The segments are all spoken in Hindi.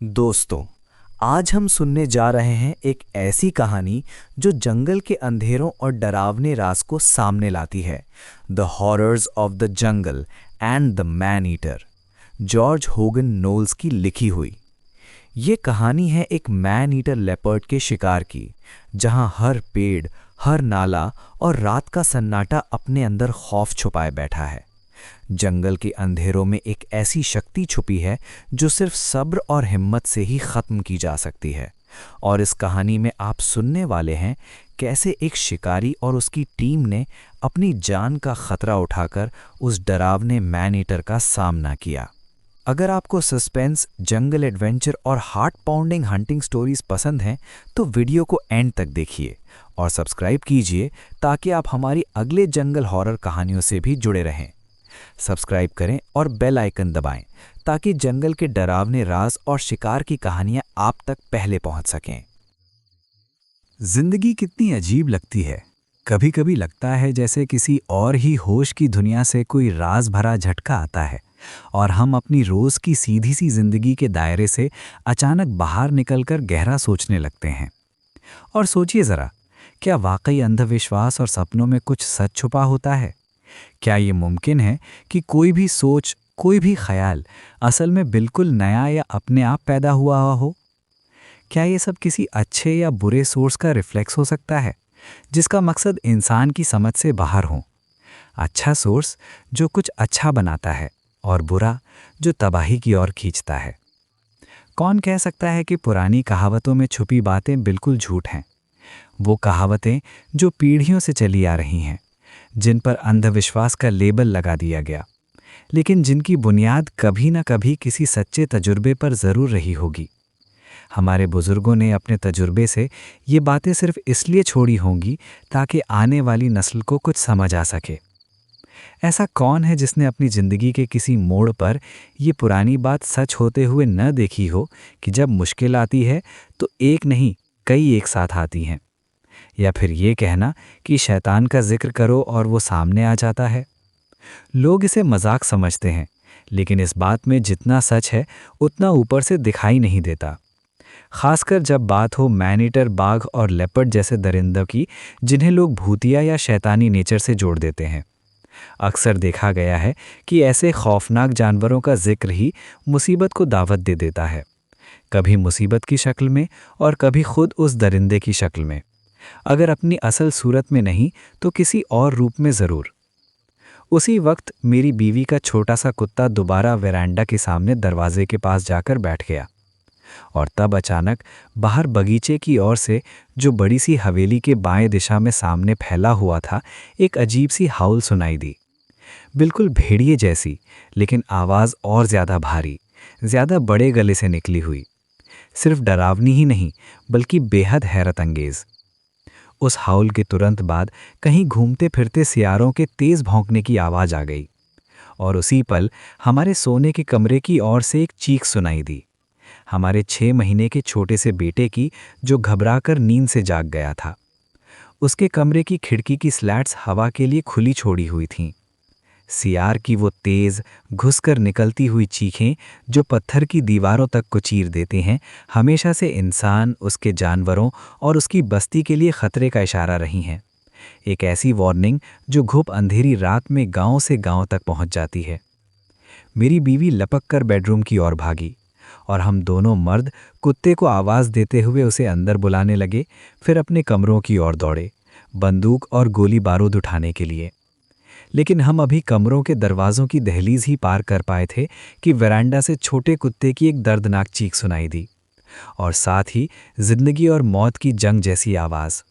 दोस्तों, आज हम सुनने जा रहे हैं एक ऐसी कहानी जो जंगल के अंधेरों और डरावने राज को सामने लाती है। The horrors of the jungle and the man eater, George Hogan Knowles की लिखी हुई। ये कहानी है एक मैन ईटर लेपर्ड के शिकार की, जहां हर पेड़, हर नाला और रात का सन्नाटा अपने अंदर खौफ छुपाए बैठा है। जंगल के अंधेरों में एक ऐसी शक्ति छुपी है जो सिर्फ सब्र और हिम्मत से ही खत्म की जा सकती है। और इस कहानी में आप सुनने वाले हैं कैसे एक शिकारी और उसकी टीम ने अपनी जान का खतरा उठाकर उस डरावने मैन ईटर का सामना किया। अगर आपको सस्पेंस, जंगल एडवेंचर और हार्ट पाउंडिंग हंटिंग स्टोरीज पसंद हैं तो वीडियो को एंड तक देखिए और सब्सक्राइब कीजिए ताकि आप हमारी अगले जंगल हॉरर कहानियों से भी जुड़े रहें। सब्सक्राइब करें और बेल आइकन दबाएं ताकि जंगल के डरावने राज और शिकार की कहानियां आप तक पहले पहुंच सकें। जिंदगी कितनी अजीब लगती है। कभी कभी लगता है जैसे किसी और ही होश की दुनिया से कोई राज भरा झटका आता है और हम अपनी रोज की सीधी सी जिंदगी के दायरे से अचानक बाहर निकलकर गहरा सोचने लगते हैं। और सोचिए जरा, क्या वाकई अंधविश्वास और सपनों में कुछ सच छुपा होता है? क्या ये मुमकिन है कि कोई भी सोच, कोई भी ख्याल असल में बिल्कुल नया या अपने आप पैदा हुआ हो? क्या ये सब किसी अच्छे या बुरे सोर्स का रिफ्लेक्स हो सकता है, जिसका मकसद इंसान की समझ से बाहर हो? अच्छा सोर्स जो कुछ अच्छा बनाता है और बुरा जो तबाही की ओर खींचता है। कौन कह सकता है कि पुरानी कहावतों में छुपी बातें बिल्कुल झूठ हैं? वो कहावतें जो पीढ़ियों से चली आ रही हैं, जिन पर अंधविश्वास का लेबल लगा दिया गया, लेकिन जिनकी बुनियाद कभी न कभी किसी सच्चे तजुर्बे पर ज़रूर रही होगी। हमारे बुजुर्गों ने अपने तजुर्बे से ये बातें सिर्फ इसलिए छोड़ी होंगी ताकि आने वाली नस्ल को कुछ समझ आ सके। ऐसा कौन है जिसने अपनी ज़िंदगी के किसी मोड़ पर ये पुरानी बात सच होते हुए न देखी हो कि जब मुश्किल आती है तो एक नहीं, कई एक साथ आती हैं? या फिर ये कहना कि शैतान का जिक्र करो और वो सामने आ जाता है। लोग इसे मजाक समझते हैं, लेकिन इस बात में जितना सच है उतना ऊपर से दिखाई नहीं देता। खासकर जब बात हो मैन ईटर, बाघ और लेपर्ड जैसे दरिंदों की, जिन्हें लोग भूतिया या शैतानी नेचर से जोड़ देते हैं। अक्सर देखा गया है कि ऐसे खौफनाक जानवरों का जिक्र ही मुसीबत को दावत दे देता है, कभी मुसीबत की शक्ल में और कभी खुद उस दरिंदे की शक्ल में। अगर अपनी असल सूरत में नहीं तो किसी और रूप में ज़रूर। उसी वक्त मेरी बीवी का छोटा सा कुत्ता दोबारा वेरांडा के सामने दरवाजे के पास जाकर बैठ गया और तब अचानक बाहर बगीचे की ओर से, जो बड़ी सी हवेली के बाएं दिशा में सामने फैला हुआ था, एक अजीब सी हाउल सुनाई दी। बिल्कुल भेड़िए जैसी, लेकिन आवाज़ और ज़्यादा भारी, ज़्यादा बड़े गले से निकली हुई। सिर्फ डरावनी ही नहीं बल्कि बेहद हैरत अंगेज़। उस हाउल के तुरंत बाद कहीं घूमते फिरते सियारों के तेज भौंकने की आवाज़ आ गई और उसी पल हमारे सोने के कमरे की ओर से एक चीख सुनाई दी, हमारे 6 महीने के छोटे से बेटे की, जो घबराकर नींद से जाग गया था। उसके कमरे की खिड़की की स्लैट्स हवा के लिए खुली छोड़ी हुई थीं। सियार की वो तेज, घुसकर निकलती हुई चीखें जो पत्थर की दीवारों तक को चीर देते हैं, हमेशा से इंसान, उसके जानवरों और उसकी बस्ती के लिए खतरे का इशारा रही हैं। एक ऐसी वार्निंग जो घुप अंधेरी रात में गांव से गांव तक पहुंच जाती है। मेरी बीवी लपक कर बेडरूम की ओर भागी और हम दोनों मर्द कुत्ते को आवाज़ देते हुए उसे अंदर बुलाने लगे, फिर अपने कमरों की ओर दौड़े, बंदूक और गोली बारूद उठाने के लिए। लेकिन हम अभी कमरों के दरवाज़ों की दहलीज ही पार कर पाए थे कि वरांडा से छोटे कुत्ते की एक दर्दनाक चीख सुनाई दी और साथ ही जिंदगी और मौत की जंग जैसी आवाज़।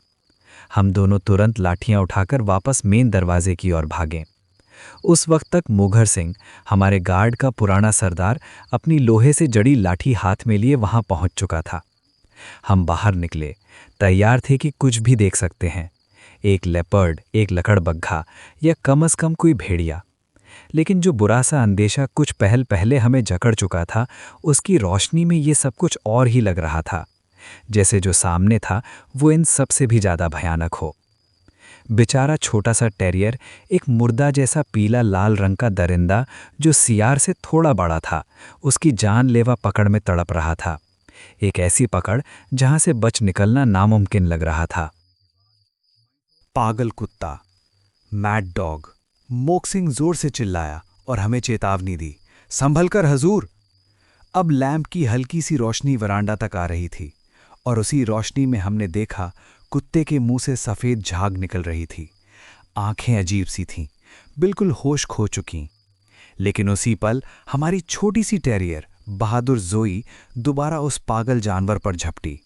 हम दोनों तुरंत लाठियां उठाकर वापस मेन दरवाजे की ओर भागे। उस वक्त तक मुघर सिंह, हमारे गार्ड का पुराना सरदार, अपनी लोहे से जड़ी लाठी हाथ में लिए वहां पहुंच चुका था। हम बाहर निकले, तैयार थे कि कुछ भी देख सकते हैं, एक लेपर्ड, एक लकड़बग्घा या कम से कम कोई भेड़िया। लेकिन जो बुरा सा अंदेशा कुछ पहल पहले हमें जकड़ चुका था, उसकी रोशनी में ये सब कुछ और ही लग रहा था, जैसे जो सामने था वो इन सब से भी ज़्यादा भयानक हो। बेचारा छोटा सा टेरियर, एक मुर्दा जैसा पीला लाल रंग का दरिंदा जो सियार से थोड़ा बड़ा था, उसकी जानलेवा पकड़ में तड़प रहा था। एक ऐसी पकड़ जहां से बच निकलना नामुमकिन लग रहा था। पागल कुत्ता, मैड डॉग, मोक्सिंग जोर से चिल्लाया और हमें चेतावनी दी, संभल कर हजूर। अब लैंप की हल्की सी रोशनी वरांडा तक आ रही थी और उसी रोशनी में हमने देखा कुत्ते के मुंह से सफेद झाग निकल रही थी। आंखें अजीब सी थीं, बिल्कुल होश खो चुकी। लेकिन उसी पल हमारी छोटी सी टेरियर बहादुर जोई दोबारा उस पागल जानवर पर झपटी।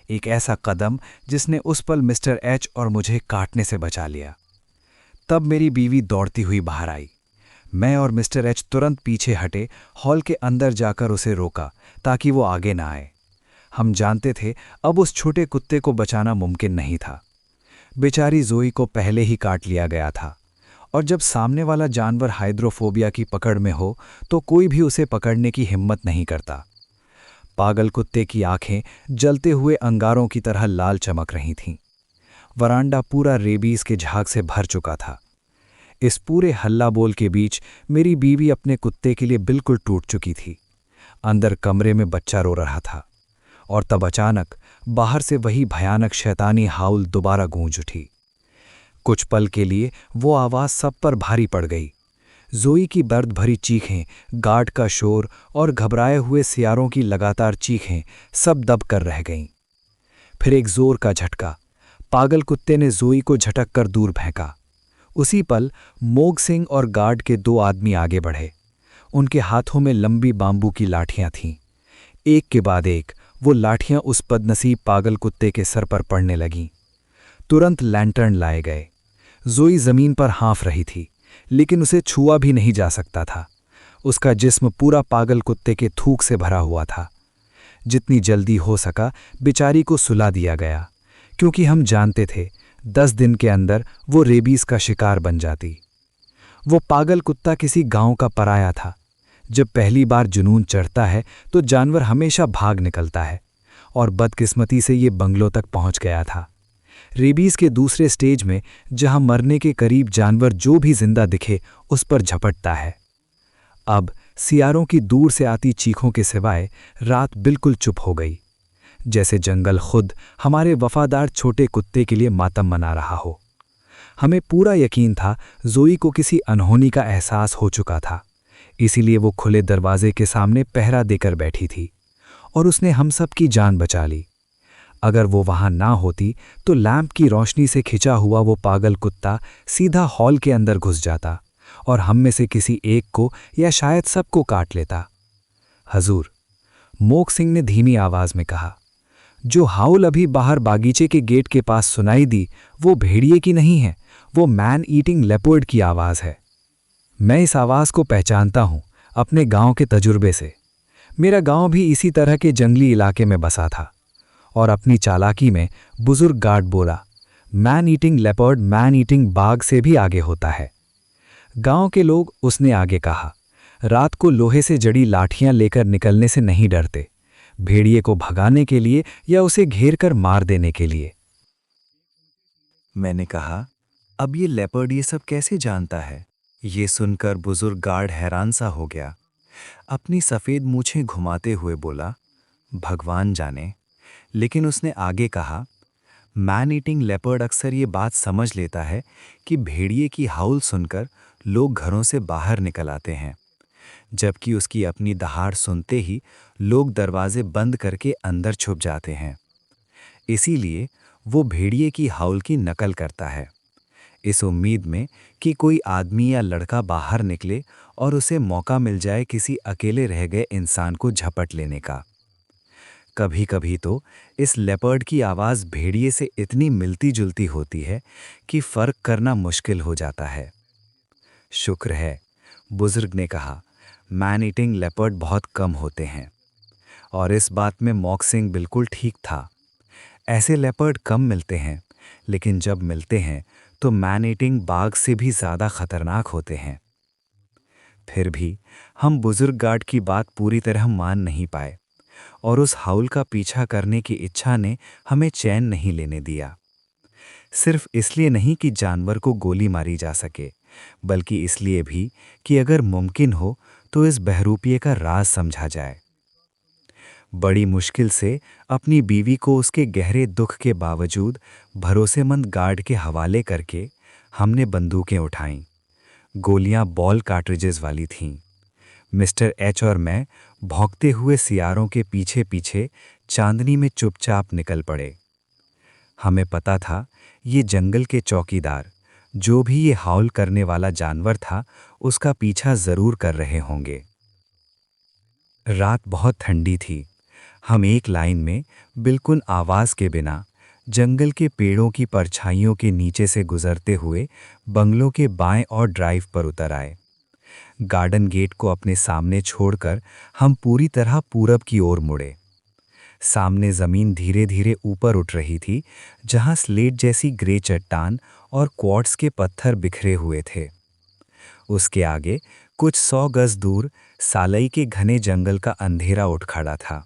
एक ऐसा कदम जिसने उस पल मिस्टर एच और मुझे काटने से बचा लिया। तब मेरी बीवी दौड़ती हुई बाहर आई। मैं और मिस्टर एच तुरंत पीछे हटे, हॉल के अंदर जाकर उसे रोका ताकि वो आगे ना आए। हम जानते थे अब उस छोटे कुत्ते को बचाना मुमकिन नहीं था। बेचारी जोई को पहले ही काट लिया गया था, और जब सामने वाला जानवर हाइड्रोफोबिया की पकड़ में हो तो कोई भी उसे पकड़ने की हिम्मत नहीं करता। पागल कुत्ते की आंखें जलते हुए अंगारों की तरह लाल चमक रही थीं। वरांडा पूरा रेबीज के झाग से भर चुका था। इस पूरे हल्ला बोल के बीच मेरी बीवी अपने कुत्ते के लिए बिल्कुल टूट चुकी थी। अंदर कमरे में बच्चा रो रहा था, और तब अचानक बाहर से वही भयानक शैतानी हाउल दोबारा गूंज उठी। कुछ पल के लिए वो आवाज सब पर भारी पड़ गई। जोई की दर्द भरी चीखें, गार्ड का शोर और घबराए हुए सियारों की लगातार चीखें सब दब कर रह गईं। फिर एक जोर का झटका, पागल कुत्ते ने जोई को झटक कर दूर फेंका। उसी पल मोग सिंह और गार्ड के 2 आदमी आगे बढ़े। उनके हाथों में लंबी बांबू की लाठियां थीं। एक के बाद एक वो लाठियां उस बदनसीब पागल कुत्ते के सर पर पड़ने लगीं। तुरंत लैंटर्न लाए गए। जोई जमीन पर हाँफ रही थी, लेकिन उसे छुआ भी नहीं जा सकता था। उसका जिस्म पूरा पागल कुत्ते के थूक से भरा हुआ था। जितनी जल्दी हो सका बेचारी को सुला दिया गया, क्योंकि हम जानते थे 10 दिन के अंदर वो रेबीज का शिकार बन जाती। वो पागल कुत्ता किसी गांव का पराया था। जब पहली बार जुनून चढ़ता है तो जानवर हमेशा भाग निकलता है, और बदकिस्मती से ये बंगलों तक पहुंच गया था। रेबीज के दूसरे स्टेज में, जहां मरने के करीब जानवर जो भी जिंदा दिखे उस पर झपटता है। अब सियारों की दूर से आती चीखों के सिवाय रात बिल्कुल चुप हो गई, जैसे जंगल खुद हमारे वफादार छोटे कुत्ते के लिए मातम मना रहा हो। हमें पूरा यकीन था जोई को किसी अनहोनी का एहसास हो चुका था, इसीलिए वो खुले दरवाजे के सामने पहरा देकर बैठी थी, और उसने हम सब की जान बचा ली। अगर वो वहां ना होती तो लैंप की रोशनी से खिंचा हुआ वो पागल कुत्ता सीधा हॉल के अंदर घुस जाता और हम में से किसी एक को या शायद सबको काट लेता। हजूर, मोक सिंह ने धीमी आवाज में कहा, जो हाउल अभी बाहर बागीचे के गेट के पास सुनाई दी वो भेड़िए की नहीं है, वो मैन ईटिंग लेपर्ड की आवाज है। मैं इस आवाज को पहचानता हूं अपने गांव के तजुर्बे से। मेरा गांव भी इसी तरह के जंगली इलाके में बसा था, और अपनी चालाकी में बुजुर्ग गार्ड बोला, man eating leopard man eating बाघ से भी आगे होता है। गांव के लोग, उसने आगे कहा, रात को लोहे से जड़ी लाठियां लेकर निकलने से नहीं डरते, भेड़िए को भगाने के लिए या उसे घेर कर मार देने के लिए। मैंने कहा, अब ये लेपर्ड ये सब कैसे जानता है? ये सुनकर बुजुर्ग गार्ड हैरान सा हो गया। अपनी सफ़ेद मूछें घुमाते हुए बोला, भगवान जाने। लेकिन उसने आगे कहा, मैन ईटिंग लेपर्ड अक्सर ये बात समझ लेता है कि भेड़िए की हाउल सुनकर लोग घरों से बाहर निकल आते हैं, जबकि उसकी अपनी दहाड़ सुनते ही लोग दरवाजे बंद करके अंदर छुप जाते हैं। इसीलिए वो भेड़िए की हाउल की नकल करता है, इस उम्मीद में कि कोई आदमी या लड़का बाहर निकले और उसे मौका मिल जाए किसी अकेले रह गए इंसान को झपट लेने का। कभी कभी तो इस लेपर्ड की आवाज़ भेड़िए से इतनी मिलती जुलती होती है कि फ़र्क करना मुश्किल हो जाता है। शुक्र है, बुजुर्ग ने कहा, मैन ईटिंग लेपर्ड बहुत कम होते हैं। और इस बात में मॉक सिंह बिल्कुल ठीक था। ऐसे लेपर्ड कम मिलते हैं, लेकिन जब मिलते हैं तो मैन ईटिंग बाघ से भी ज़्यादा खतरनाक होते हैं। फिर भी हम बुजुर्ग गार्ड की बात पूरी तरह मान नहीं पाए, और उस हाउल का पीछा करने की इच्छा ने हमें चैन नहीं लेने दिया। सिर्फ इसलिए नहीं कि जानवर को गोली मारी जा सके, बल्कि इसलिए भी कि अगर मुमकिन हो तो इस बहरूपिये का राज समझा जाए। बड़ी मुश्किल से अपनी बीवी को उसके गहरे दुख के बावजूद भरोसेमंद गार्ड के हवाले करके हमने बंदूकें उठाईं। गोलियां बॉल कार्ट्रिजेस वाली थीं। मिस्टर एच और मैं भौंकते हुए सियारों के पीछे पीछे चांदनी में चुपचाप निकल पड़े। हमें पता था ये जंगल के चौकीदार, जो भी ये हाउल करने वाला जानवर था, उसका पीछा जरूर कर रहे होंगे। रात बहुत ठंडी थी। हम एक लाइन में बिल्कुल आवाज के बिना जंगल के पेड़ों की परछाइयों के नीचे से गुजरते हुए बंगलों के बाएं और ड्राइव पर उतर आए। गार्डन गेट को अपने सामने छोड़कर हम पूरी तरह पूरब की ओर मुड़े। सामने जमीन धीरे धीरे ऊपर उठ रही थी, जहां स्लेट जैसी ग्रे चट्टान और क्वार्ट्स के पत्थर बिखरे हुए थे। उसके आगे कुछ 100 गज दूर सालई के घने जंगल का अंधेरा उठ खड़ा था।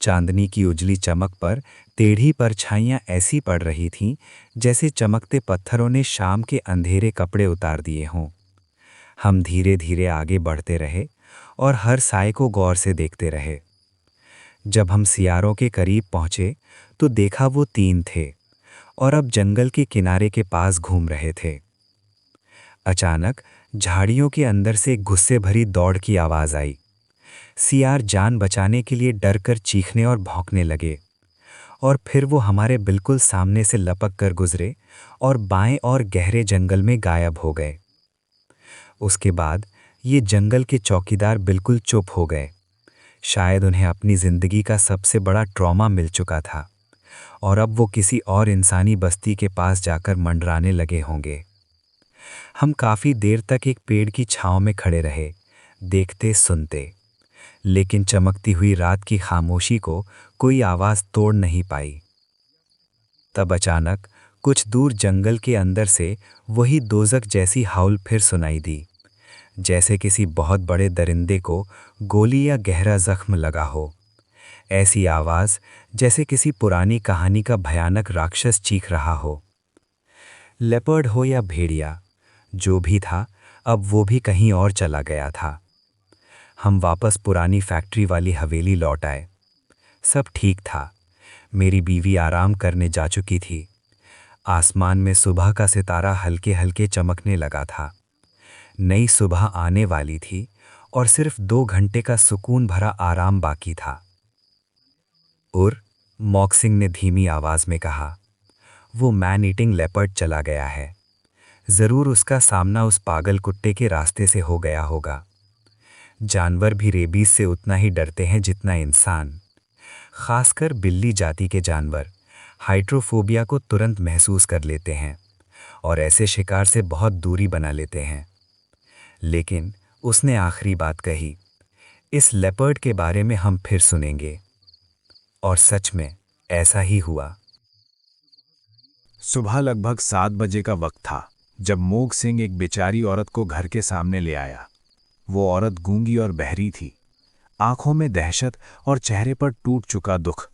चांदनी की उजली चमक पर टेढ़ी परछाइयां ऐसी पड़ रही थीं जैसे चमकते पत्थरों ने शाम के अंधेरे कपड़े उतार दिए हों। हम धीरे धीरे आगे बढ़ते रहे और हर साए को गौर से देखते रहे। जब हम सियारों के करीब पहुंचे तो देखा वो 3 थे और अब जंगल के किनारे के पास घूम रहे थे। अचानक झाड़ियों के अंदर से एक गुस्से भरी दौड़ की आवाज आई। सियार जान बचाने के लिए डरकर चीखने और भौंकने लगे, और फिर वो हमारे बिल्कुल सामने से लपक कर गुजरे और बाएं और गहरे जंगल में गायब हो गए। उसके बाद ये जंगल के चौकीदार बिल्कुल चुप हो गए। शायद उन्हें अपनी जिंदगी का सबसे बड़ा ट्रॉमा मिल चुका था और अब वो किसी और इंसानी बस्ती के पास जाकर मंडराने लगे होंगे। हम काफी देर तक एक पेड़ की छांव में खड़े रहे, देखते सुनते, लेकिन चमकती हुई रात की खामोशी को कोई आवाज तोड़ नहीं पाई। तब अचानक कुछ दूर जंगल के अंदर से वही दोजक जैसी हाउल फिर सुनाई दी, जैसे किसी बहुत बड़े दरिंदे को गोली या गहरा जख्म लगा हो। ऐसी आवाज जैसे किसी पुरानी कहानी का भयानक राक्षस चीख रहा हो। लेपर्ड हो या भेड़िया, जो भी था, अब वो भी कहीं और चला गया था। हम वापस पुरानी फैक्ट्री वाली हवेली लौट आए। सब ठीक था। मेरी बीवी आराम करने जा चुकी थी। आसमान में सुबह का सितारा हल्के हल्के चमकने लगा था। नई सुबह आने वाली थी और सिर्फ 2 घंटे का सुकून भरा आराम बाकी था। मॉक्सिंग ने धीमी आवाज में कहा, वो मैन ईटिंग लेपर्ड चला गया है। जरूर उसका सामना उस पागल कुत्ते के रास्ते से हो गया होगा। जानवर भी रेबीज से उतना ही डरते हैं जितना इंसान। खासकर बिल्ली जाति के जानवर हाइड्रोफोबिया को तुरंत महसूस कर लेते हैं और ऐसे शिकार से बहुत दूरी बना लेते हैं। लेकिन उसने आखिरी बात कही, इस लेपर्ड के बारे में हम फिर सुनेंगे। और सच में ऐसा ही हुआ। सुबह लगभग 7 बजे का वक्त था जब मोग सिंह एक बेचारी औरत को घर के सामने ले आया। वो औरत गूंगी और बहरी थी, आंखों में दहशत और चेहरे पर टूट चुका दुख।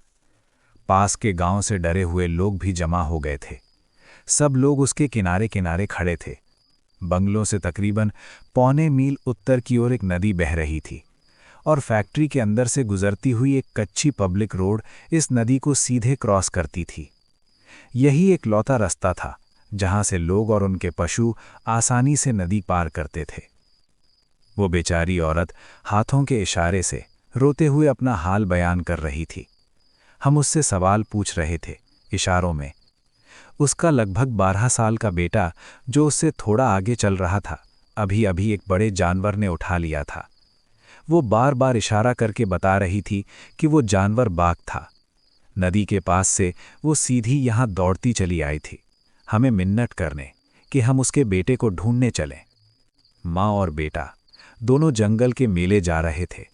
पास के गांव से डरे हुए लोग भी जमा हो गए थे। सब लोग उसके किनारे किनारे खड़े थे। बंगलों से तकरीबन 1.25 मील उत्तर की ओर एक नदी बह रही थी और फैक्ट्री के अंदर से गुजरती हुई एक कच्ची पब्लिक रोड इस नदी को सीधे क्रॉस करती थी। यही एक लौता रास्ता था जहां से लोग और उनके पशु आसानी से नदी पार करते थे। वो बेचारी औरत हाथों के इशारे से रोते हुए अपना हाल बयान कर रही थी। हम उससे सवाल पूछ रहे थे, इशारों में। उसका लगभग 12 साल का बेटा, जो उससे थोड़ा आगे चल रहा था, अभी अभी एक बड़े जानवर ने उठा लिया था। वो बार बार इशारा करके बता रही थी कि वो जानवर बाघ था। नदी के पास से वो सीधी यहाँ दौड़ती चली आई थी, हमें मिन्नत करने कि हम उसके बेटे को ढूंढने चलें। माँ और बेटा दोनों जंगल के मेले जा रहे थे।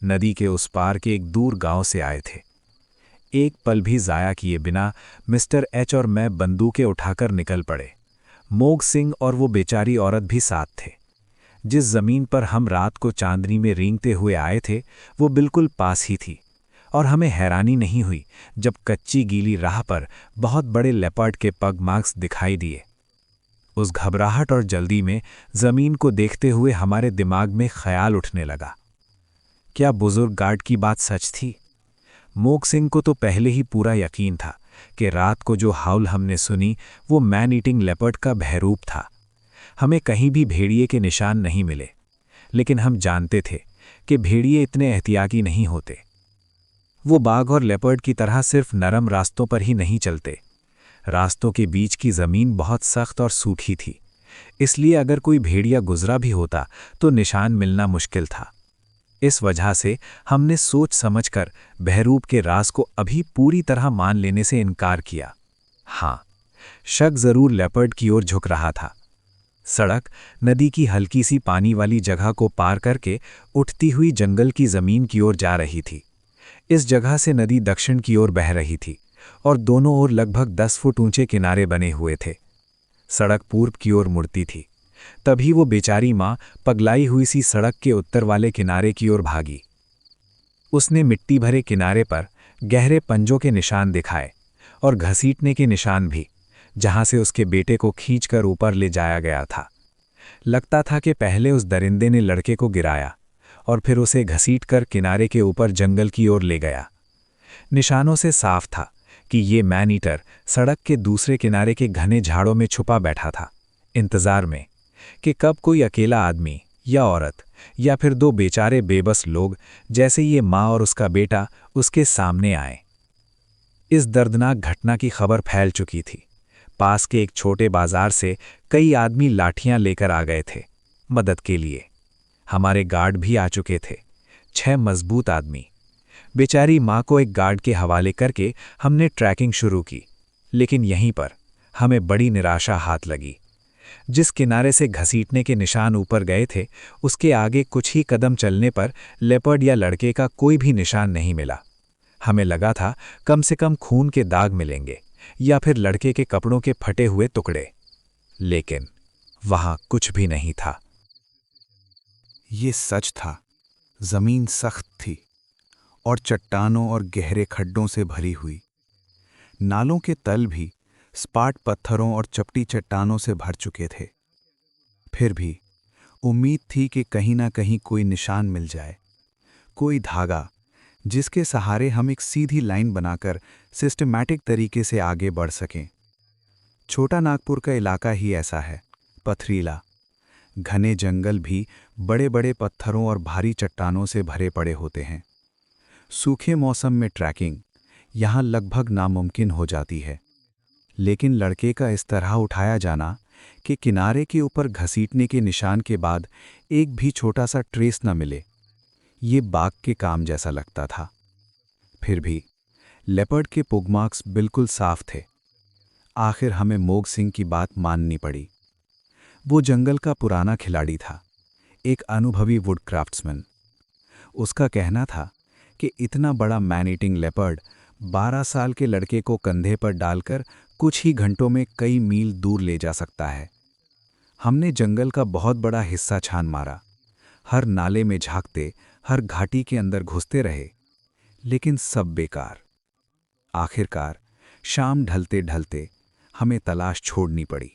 नदी के उस पार के एक दूर गांव से आए थे। एक पल भी जाया किए बिना मिस्टर एच और मैं बंदूकें उठाकर निकल पड़े। मोग सिंह और वो बेचारी औरत भी साथ थे। जिस जमीन पर हम रात को चांदनी में रेंगते हुए आए थे, वो बिल्कुल पास ही थी। और हमें हैरानी नहीं हुई जब कच्ची गीली राह पर बहुत बड़े लेपर्ड के पग मार्क्स दिखाई दिए। उस घबराहट और जल्दी में जमीन को देखते हुए हमारे दिमाग में ख्याल उठने लगा, क्या बुजुर्ग गार्ड की बात सच थी? मोक सिंह को तो पहले ही पूरा यकीन था कि रात को जो हाउल हमने सुनी वो मैन ईटिंग लेपर्ड का बहरूप था। हमें कहीं भी भेड़िए के निशान नहीं मिले, लेकिन हम जानते थे कि भेड़िए इतने एहतियाती नहीं होते। वो बाघ और लेपर्ड की तरह सिर्फ नरम रास्तों पर ही नहीं चलते। रास्तों के बीच की जमीन बहुत सख्त और सूखी थी, इसलिए अगर कोई भेड़िया गुजरा भी होता तो निशान मिलना मुश्किल था। इस वजह से हमने सोच समझकर बहरूप के राज को अभी पूरी तरह मान लेने से इनकार किया। हाँ, शक जरूर लेपर्ड की ओर झुक रहा था। सड़क नदी की हल्की सी पानी वाली जगह को पार करके उठती हुई जंगल की जमीन की ओर जा रही थी। इस जगह से नदी दक्षिण की ओर बह रही थी और दोनों ओर लगभग 10 फुट ऊंचे किनारे बने हुए थे। सड़क पूर्व की ओर मुड़ती थी। तभी वो बेचारी माँ पगलाई हुई सी सड़क के उत्तर वाले किनारे की ओर भागी। उसने मिट्टी भरे किनारे पर गहरे पंजों के निशान दिखाए और घसीटने के निशान भी, जहां से उसके बेटे को खींचकर ऊपर ले जाया गया था। लगता था कि पहले उस दरिंदे ने लड़के को गिराया और फिर उसे घसीटकर किनारे के ऊपर जंगल की ओर ले गया। निशानों से साफ था कि ये मैन ईटर सड़क के दूसरे किनारे के घने झाड़ों में छुपा बैठा था, इंतजार में कि कब कोई अकेला आदमी या औरत या फिर दो बेचारे बेबस लोग जैसे ये माँ और उसका बेटा उसके सामने आए। इस दर्दनाक घटना की खबर फैल चुकी थी। पास के एक छोटे बाजार से कई आदमी लाठियां लेकर आ गए थे मदद के लिए। हमारे गार्ड भी आ चुके थे, 6 मजबूत आदमी। बेचारी माँ को एक गार्ड के हवाले करके हमने ट्रैकिंग शुरू की, लेकिन यहीं पर हमें बड़ी निराशा हाथ लगी। जिस किनारे से घसीटने के निशान ऊपर गए थे, उसके आगे कुछ ही कदम चलने पर लेपर्ड या लड़के का कोई भी निशान नहीं मिला। हमें लगा था कम से कम खून के दाग मिलेंगे या फिर लड़के के कपड़ों के फटे हुए टुकड़े, लेकिन वहां कुछ भी नहीं था। ये सच था, जमीन सख्त थी और चट्टानों और गहरे खड्डों से भरी हुई। नालों के तल भी स्पाट पत्थरों और चपटी चट्टानों से भर चुके थे। फिर भी उम्मीद थी कि कहीं ना कहीं कोई निशान मिल जाए, कोई धागा जिसके सहारे हम एक सीधी लाइन बनाकर सिस्टमैटिक तरीके से आगे बढ़ सकें। छोटा नागपुर का इलाका ही ऐसा है, पथरीला। घने जंगल भी बड़े बड़े पत्थरों और भारी चट्टानों से भरे पड़े होते हैं। सूखे मौसम में ट्रैकिंग यहाँ लगभग नामुमकिन हो जाती है, लेकिन लड़के का इस तरह उठाया जाना कि किनारे के ऊपर घसीटने के निशान के बाद एक भी छोटा सा ट्रेस न मिले, ये बाघ के काम जैसा लगता था। फिर भी लेपर्ड के पुगमार्क्स बिल्कुल साफ थे। आखिर हमें मोग सिंह की बात माननी पड़ी। वो जंगल का पुराना खिलाड़ी था, एक अनुभवी वुड क्राफ्ट्समैन। उसका कहना था कि इतना बड़ा मैन ईटिंग लेपर्ड 12 साल के लड़के को कंधे पर डालकर कुछ ही घंटों में कई मील दूर ले जा सकता है। हमने जंगल का बहुत बड़ा हिस्सा छान मारा, हर नाले में झांकते, हर घाटी के अंदर घुसते रहे, लेकिन सब बेकार। आखिरकार शाम ढलते ढलते हमें तलाश छोड़नी पड़ी।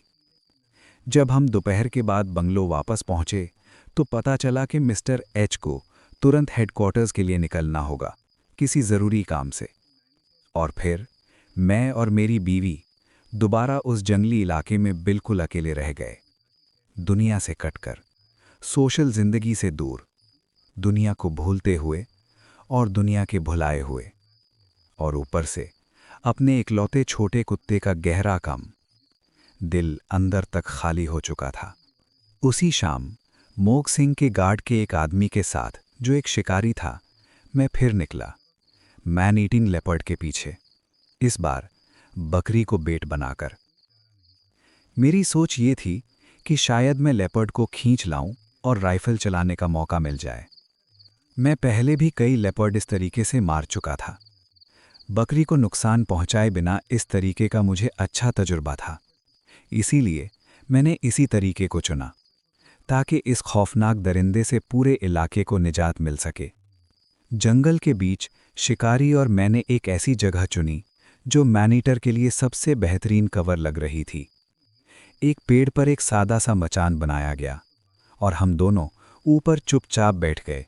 जब हम दोपहर के बाद बंगलो वापस पहुंचे तो पता चला कि मिस्टर एच को तुरंत हेडक्वार्टर्स के लिए निकलना होगा, किसी ज़रूरी काम से। और फिर मैं और मेरी बीवी दोबारा उस जंगली इलाके में बिल्कुल अकेले रह गए, दुनिया से कटकर, सोशल जिंदगी से दूर, दुनिया को भूलते हुए और दुनिया के भुलाए हुए, और ऊपर से अपने इकलौते छोटे कुत्ते का गहरा गम। दिल अंदर तक खाली हो चुका था। उसी शाम मोग सिंह के गार्ड के एक आदमी के साथ, जो एक शिकारी था, मैं फिर निकला मैन ईटिंग लेपर्ड के पीछे, इस बार बकरी को बेट बनाकर। मेरी सोच ये थी कि शायद मैं लेपर्ड को खींच लाऊं और राइफल चलाने का मौका मिल जाए। मैं पहले भी कई लेपर्ड इस तरीके से मार चुका था। बकरी को नुकसान पहुंचाए बिना इस तरीके का मुझे अच्छा तजुर्बा था, इसीलिए मैंने इसी तरीके को चुना ताकि इस खौफनाक दरिंदे से पूरे इलाके को निजात मिल सके। जंगल के बीच शिकारी और मैंने एक ऐसी जगह चुनी जो मैनीटर के लिए सबसे बेहतरीन कवर लग रही थी। एक पेड़ पर एक सादा सा मचान बनाया गया और हम दोनों ऊपर चुपचाप बैठ गए।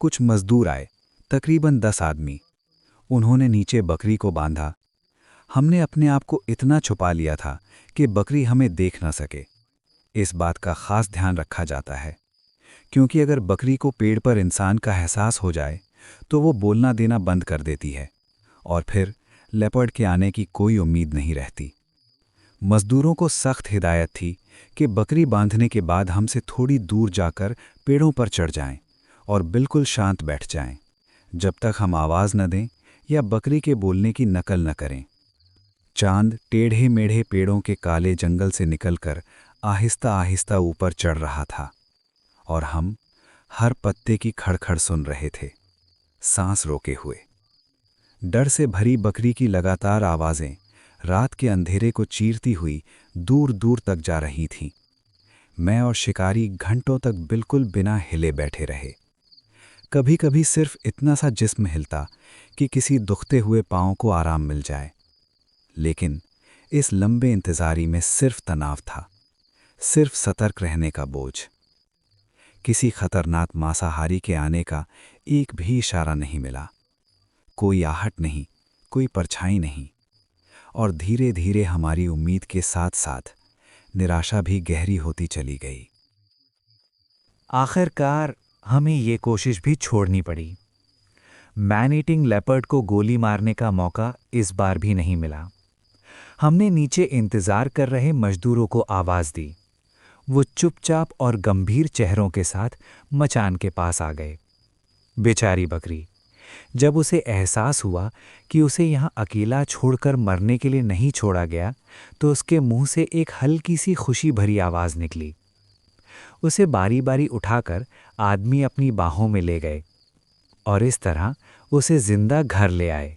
कुछ मजदूर आए, तकरीबन 10 आदमी। उन्होंने नीचे बकरी को बांधा। हमने अपने आप को इतना छुपा लिया था कि बकरी हमें देख न सके। इस बात का खास ध्यान रखा जाता है, क्योंकि अगर बकरी को पेड़ पर इंसान का एहसास हो जाए तो वो बोलना देना बंद कर देती है और फिर लेपर्ड के आने की कोई उम्मीद नहीं रहती। मजदूरों को सख्त हिदायत थी कि बकरी बांधने के बाद हमसे थोड़ी दूर जाकर पेड़ों पर चढ़ जाएं और बिल्कुल शांत बैठ जाएं, जब तक हम आवाज़ न दें या बकरी के बोलने की नकल न करें। चांद टेढ़े मेढ़े पेड़ों के काले जंगल से निकलकर आहिस्ता आहिस्ता ऊपर चढ़ रहा था और हम हर पत्ते की खड़खड़ सुन रहे थे, सांस रोके हुए। डर से भरी बकरी की लगातार आवाज़ें रात के अंधेरे को चीरती हुई दूर दूर तक जा रही थीं। मैं और शिकारी घंटों तक बिल्कुल बिना हिले बैठे रहे। कभी कभी सिर्फ इतना सा जिस्म हिलता कि किसी दुखते हुए पाँव को आराम मिल जाए। लेकिन इस लंबे इंतज़ारी में सिर्फ तनाव था, सिर्फ सतर्क रहने का बोझ। किसी खतरनाक मांसाहारी के आने का एक भी इशारा नहीं मिला। कोई आहट नहीं, कोई परछाई नहीं। और धीरे धीरे हमारी उम्मीद के साथ साथ निराशा भी गहरी होती चली गई। आखिरकार हमें ये कोशिश भी छोड़नी पड़ी। मैन ईटिंग लेपर्ड को गोली मारने का मौका इस बार भी नहीं मिला। हमने नीचे इंतजार कर रहे मजदूरों को आवाज़ दी। वो चुपचाप और गंभीर चेहरों के साथ मचान के पास आ गए। बेचारी बकरी, जब उसे एहसास हुआ कि उसे यहाँ अकेला छोड़कर मरने के लिए नहीं छोड़ा गया, तो उसके मुंह से एक हल्की सी खुशी भरी आवाज़ निकली। उसे बारी बारी उठाकर आदमी अपनी बाहों में ले गए और इस तरह उसे जिंदा घर ले आए।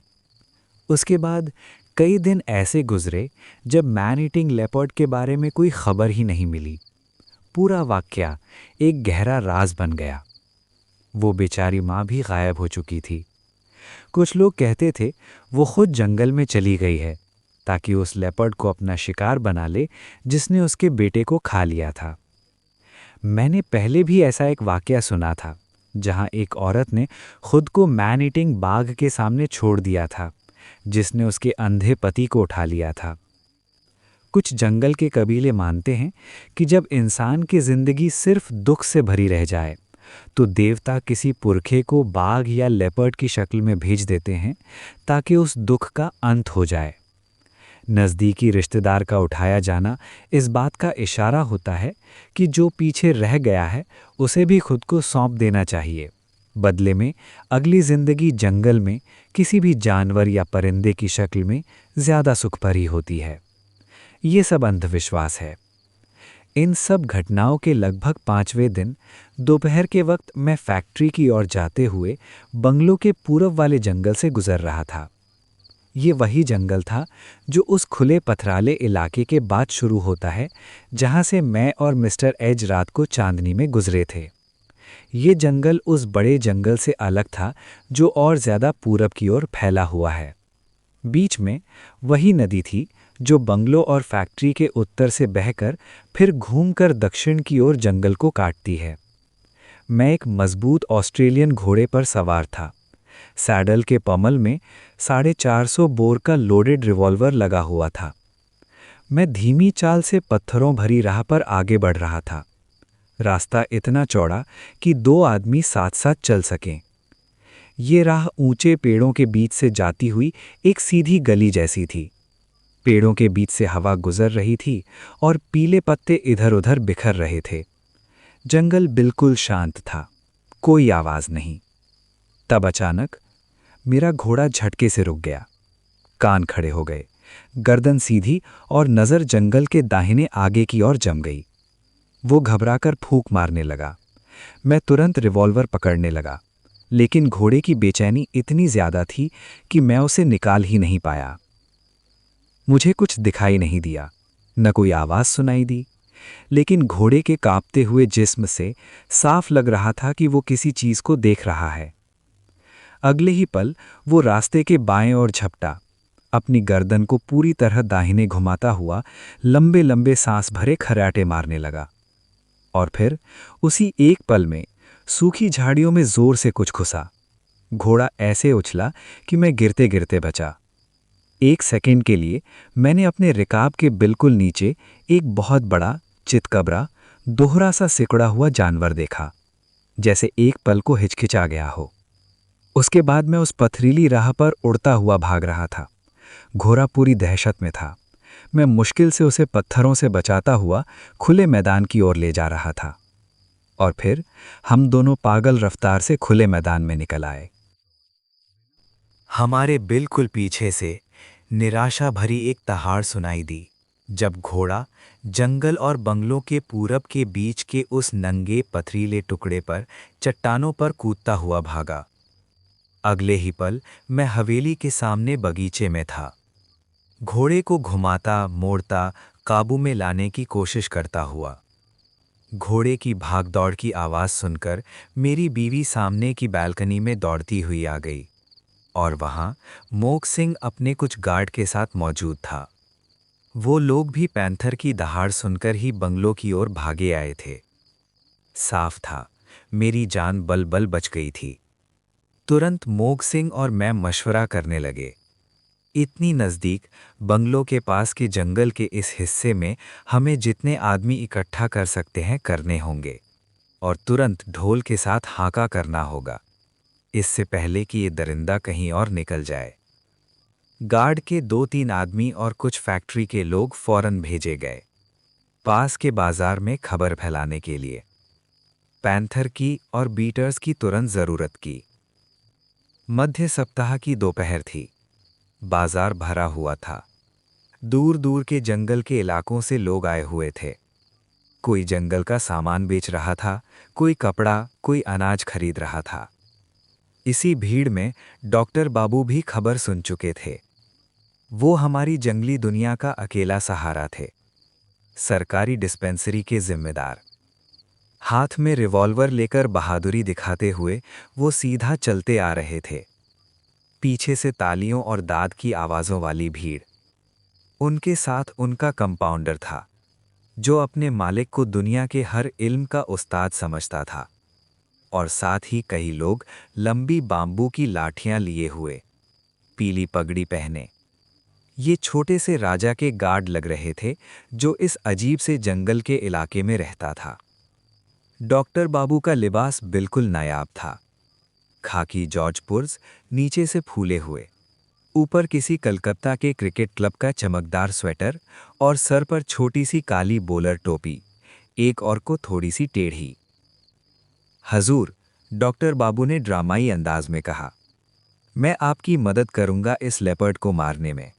उसके बाद कई दिन ऐसे गुजरे जब मैन ईटिंग लेपर्ड के बारे में कोई खबर ही नहीं मिली। पूरा वाकया एक गहरा राज बन गया। वो बेचारी माँ भी गायब हो चुकी थी। कुछ लोग कहते थे वो खुद जंगल में चली गई है ताकि उस लेपर्ड को अपना शिकार बना ले जिसने उसके बेटे को खा लिया था। मैंने पहले भी ऐसा एक वाकया सुना था जहां एक औरत ने खुद को मैन ईटिंग बाघ के सामने छोड़ दिया था जिसने उसके अंधे पति को उठा लिया था। कुछ जंगल के कबीले मानते हैं कि जब इंसान की जिंदगी सिर्फ दुख से भरी रह जाए तो देवता किसी पुरखे को बाघ या लेपर्ड की शक्ल में भेज देते हैं ताकि उस दुख का अंत हो जाए। नज़दीकी रिश्तेदार का उठाया जाना इस बात का इशारा होता है कि जो पीछे रह गया है उसे भी खुद को सौंप देना चाहिए। बदले में अगली जिंदगी जंगल में किसी भी जानवर या परिंदे की शक्ल में ज़्यादा सुख भरी होती है। ये सब अंधविश्वास है। इन सब घटनाओं के लगभग 5वें दिन दोपहर के वक्त मैं फैक्ट्री की ओर जाते हुए बंगलों के पूरब वाले जंगल से गुजर रहा था। ये वही जंगल था जो उस खुले पथराले इलाके के बाद शुरू होता है जहां से मैं और मिस्टर एज रात को चांदनी में गुजरे थे। ये जंगल उस बड़े जंगल से अलग था जो और ज़्यादा पूरब की ओर फैला हुआ है। बीच में वही नदी थी जो बंगलों और फैक्ट्री के उत्तर से बहकर फिर घूमकर दक्षिण की ओर जंगल को काटती है। मैं एक मजबूत ऑस्ट्रेलियन घोड़े पर सवार था। सैडल के पमल में 450 बोर का लोडेड रिवॉल्वर लगा हुआ था। मैं धीमी चाल से पत्थरों भरी राह पर आगे बढ़ रहा था। रास्ता इतना चौड़ा कि 2 आदमी साथ साथ चल सकें। ये राह ऊंचे पेड़ों के बीच से जाती हुई एक सीधी गली जैसी थी। पेड़ों के बीच से हवा गुजर रही थी और पीले पत्ते इधर उधर बिखर रहे थे। जंगल बिल्कुल शांत था, कोई आवाज नहीं। तब अचानक मेरा घोड़ा झटके से रुक गया। कान खड़े हो गए, गर्दन सीधी और नज़र जंगल के दाहिने आगे की ओर जम गई। वो घबराकर फूंक मारने लगा। मैं तुरंत रिवॉल्वर पकड़ने लगा, लेकिन घोड़े की बेचैनी इतनी ज़्यादा थी कि मैं उसे निकाल ही नहीं पाया। मुझे कुछ दिखाई नहीं दिया, न कोई आवाज़ सुनाई दी, लेकिन घोड़े के कांपते हुए जिस्म से साफ लग रहा था कि वो किसी चीज़ को देख रहा है। अगले ही पल वो रास्ते के बाएं ओर झपटा, अपनी गर्दन को पूरी तरह दाहिने घुमाता हुआ लंबे लंबे सांस भरे खर्राटे मारने लगा। और फिर उसी एक पल में सूखी झाड़ियों में जोर से कुछ घुसा। घोड़ा ऐसे उछला कि मैं गिरते गिरते बचा। 1 सेकंड के लिए मैंने अपने रिकाब के बिल्कुल नीचे एक बहुत बड़ा चितकबरा दोहरा सा सिकुड़ा हुआ जानवर देखा, जैसे एक पल को हिचकिचा गया हो। उसके बाद मैं उस पथरीली राह पर उड़ता हुआ भाग रहा था। घोड़ा पूरी दहशत में था। मैं मुश्किल से उसे पत्थरों से बचाता हुआ खुले मैदान की ओर ले जा रहा था। और फिर हम दोनों पागल रफ्तार से खुले मैदान में निकल आए। हमारे बिल्कुल पीछे से निराशा भरी एक दहाड़ सुनाई दी, जब घोड़ा जंगल और बंगलों के पूरब के बीच के उस नंगे पथरीले टुकड़े पर चट्टानों पर कूदता हुआ भागा। अगले ही पल मैं हवेली के सामने बगीचे में था, घोड़े को घुमाता मोड़ता काबू में लाने की कोशिश करता हुआ। घोड़े की भागदौड़ की आवाज़ सुनकर मेरी बीवी सामने की बालकनी में दौड़ती हुई आ गई, और वहाँ मोक सिंह अपने कुछ गार्ड के साथ मौजूद था। वो लोग भी पैंथर की दहाड़ सुनकर ही बंगलों की ओर भागे आए थे। साफ था, मेरी जान बल बल बच गई थी। तुरंत मोक सिंह और मैं मशवरा करने लगे। इतनी नज़दीक बंगलों के पास के जंगल के इस हिस्से में हमें जितने आदमी इकट्ठा कर सकते हैं करने होंगे, और तुरंत ढोल के साथ हाका करना होगा, इससे पहले कि ये दरिंदा कहीं और निकल जाए। गार्ड के 2-3 आदमी और कुछ फैक्ट्री के लोग फौरन भेजे गए, पास के बाजार में खबर फैलाने के लिए। पैंथर की और बीटर्स की तुरंत ज़रूरत की। मध्य सप्ताह की दोपहर थी। बाजार भरा हुआ था। दूर दूर के जंगल के इलाकों से लोग आए हुए थे। कोई जंगल का सामान बेच रहा था, कोई कपड़ा, कोई अनाज खरीद रहा था। इसी भीड़ में डॉक्टर बाबू भी खबर सुन चुके थे। वो हमारी जंगली दुनिया का अकेला सहारा थे, सरकारी डिस्पेंसरी के जिम्मेदार। हाथ में रिवॉल्वर लेकर बहादुरी दिखाते हुए वो सीधा चलते आ रहे थे। पीछे से तालियों और दाद की आवाज़ों वाली भीड़। उनके साथ उनका कंपाउंडर था, जो अपने मालिक को दुनिया के हर इल्म का उस्ताद समझता था, और साथ ही कई लोग लंबी बाम्बू की लाठियां लिए हुए, पीली पगड़ी पहने। ये छोटे से राजा के गार्ड लग रहे थे, जो इस अजीब से जंगल के इलाके में रहता था। डॉक्टर बाबू का लिबास बिल्कुल नायाब था। खाकी जॉर्जपुर्स नीचे से फूले हुए, ऊपर किसी कलकत्ता के क्रिकेट क्लब का चमकदार स्वेटर, और सर पर छोटी सी काली बोलर टोपी, एक और को थोड़ी सी टेढ़ी। हजूर, डॉक्टर बाबू ने ड्रामाई अंदाज में कहा, मैं आपकी मदद करूंगा इस लेपर्ड को मारने में।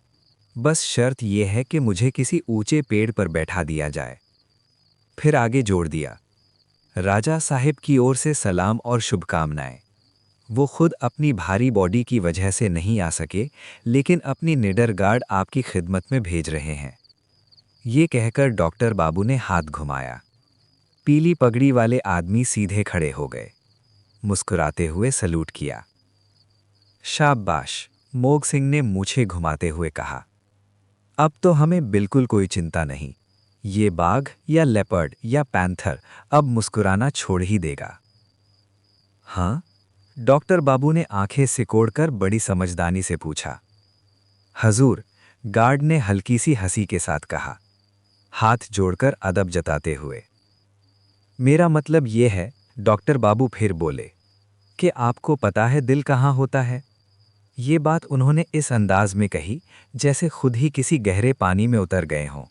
बस शर्त यह है कि मुझे किसी ऊंचे पेड़ पर बैठा दिया जाए। फिर आगे जोड़ दिया, राजा साहिब की ओर से सलाम और शुभकामनाएं। वो खुद अपनी भारी बॉडी की वजह से नहीं आ सके, लेकिन अपनी निडर गार्ड आपकी खिदमत में भेज रहे हैं। ये कहकर डॉक्टर बाबू ने हाथ घुमाया। पीली पगड़ी वाले आदमी सीधे खड़े हो गए, मुस्कुराते हुए सलूट किया। शाबाश, मोग सिंह ने मूछें घुमाते हुए कहा। अब तो हमें बिल्कुल कोई चिंता नहीं। ये बाघ या लेपर्ड या पैंथर अब मुस्कुराना छोड़ ही देगा। हाँ? डॉक्टर बाबू ने आंखें सिकोड़कर बड़ी समझदारी से पूछा। हजूर, गार्ड ने हल्की सी हंसी के साथ कहा, हाथ जोड़कर अदब जताते हुए। मेरा मतलब ये है, डॉक्टर बाबू फिर बोले, कि आपको पता है दिल कहाँ होता है। ये बात उन्होंने इस अंदाज में कही जैसे खुद ही किसी गहरे पानी में उतर गए हों।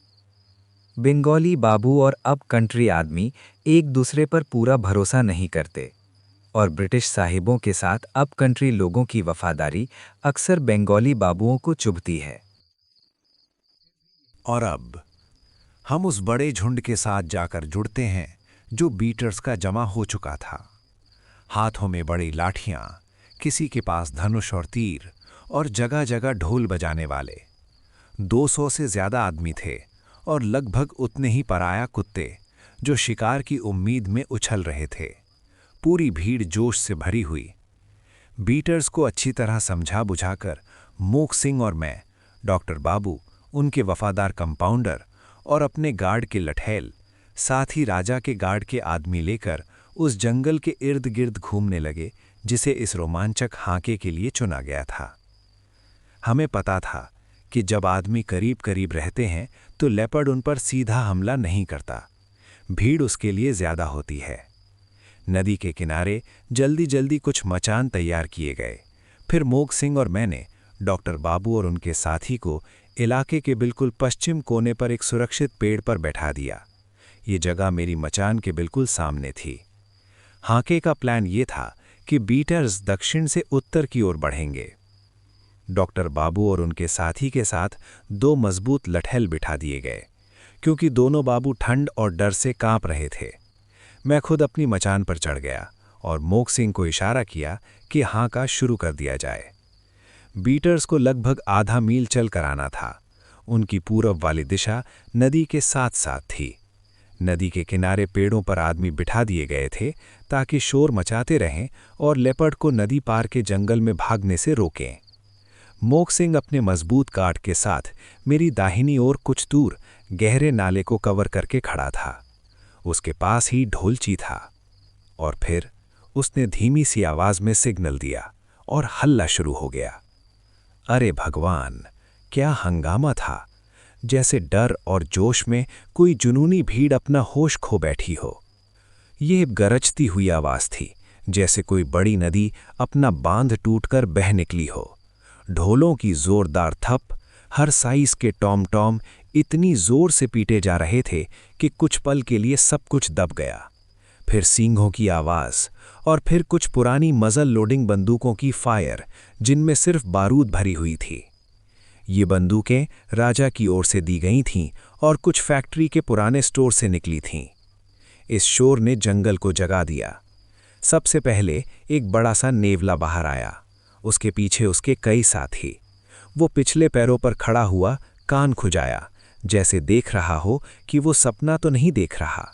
बंगाली बाबू और अप कंट्री आदमी एक दूसरे पर पूरा भरोसा नहीं करते, और ब्रिटिश साहिबों के साथ अप कंट्री लोगों की वफादारी अक्सर बंगाली बाबुओं को चुभती है। और अब हम उस बड़े झुंड के साथ जाकर जुड़ते हैं जो बीटर्स का जमा हो चुका था। हाथों में बड़ी लाठियां, किसी के पास धनुष और तीर, और जगह जगह ढोल बजाने वाले। 200 से ज्यादा आदमी थे, और लगभग उतने ही पराया कुत्ते जो शिकार की उम्मीद में उछल रहे थे। पूरी भीड़ जोश से भरी हुई। बीटर्स को अच्छी तरह समझा बुझाकर मोक सिंह और मैं, डॉक्टर बाबू, उनके वफादार कंपाउंडर और अपने गार्ड के लठैल, साथ ही राजा के गार्ड के आदमी लेकर उस जंगल के इर्द गिर्द घूमने लगे जिसे इस रोमांचक हाके के लिए चुना गया था। हमें पता था कि जब आदमी करीब करीब रहते हैं तो लेपर्ड उन पर सीधा हमला नहीं करता, भीड़ उसके लिए ज्यादा होती है। नदी के किनारे जल्दी जल्दी कुछ मचान तैयार किए गए। फिर मोक सिंह और मैंने डॉक्टर बाबू और उनके साथी को इलाके के बिल्कुल पश्चिम कोने पर एक सुरक्षित पेड़ पर बैठा दिया। ये जगह मेरी मचान के बिल्कुल सामने थी। हाके का प्लान ये था कि बीटर्स दक्षिण से उत्तर की ओर बढ़ेंगे। डॉक्टर बाबू और उनके साथी के साथ 2 मजबूत लठैल बिठा दिए गए, क्योंकि दोनों बाबू ठंड और डर से कांप रहे थे। मैं खुद अपनी मचान पर चढ़ गया और मोक सिंह को इशारा किया कि हाका शुरू कर दिया जाए। बीटर्स को लगभग आधा मील चल कर आना था। उनकी पूरब वाली दिशा नदी के साथ साथ थी। नदी के किनारे पेड़ों पर आदमी बिठा दिए गए थे ताकि शोर मचाते रहें और लेपर्ड को नदी पार के जंगल में भागने से रोकें। मोक सिंह अपने मजबूत काट के साथ मेरी दाहिनी ओर कुछ दूर गहरे नाले को कवर करके खड़ा था। उसके पास ही ढोलची था। और फिर उसने धीमी सी आवाज में सिग्नल दिया और हल्ला शुरू हो गया। अरे भगवान, क्या हंगामा था! जैसे डर और जोश में कोई जुनूनी भीड़ अपना होश खो बैठी हो। ये गरजती हुई आवाज थी, जैसे कोई बड़ी नदी अपना बांध टूटकर बह निकली हो। ढोलों की जोरदार थप, हर साइज के टॉम टॉम इतनी जोर से पीटे जा रहे थे कि कुछ पल के लिए सब कुछ दब गया। फिर सींगों की आवाज और फिर कुछ पुरानी मजल लोडिंग बंदूकों की फायर, जिनमें सिर्फ बारूद भरी हुई थी। ये बंदूकें राजा की ओर से दी गई थीं और कुछ फैक्ट्री के पुराने स्टोर से निकली थीं। इस शोर ने जंगल को जगा दिया। सबसे पहले एक बड़ा सा नेवला बाहर आया, उसके पीछे उसके कई साथी। वो पिछले पैरों पर खड़ा हुआ, कान खुजाया, जैसे देख रहा हो कि वो सपना तो नहीं देख रहा।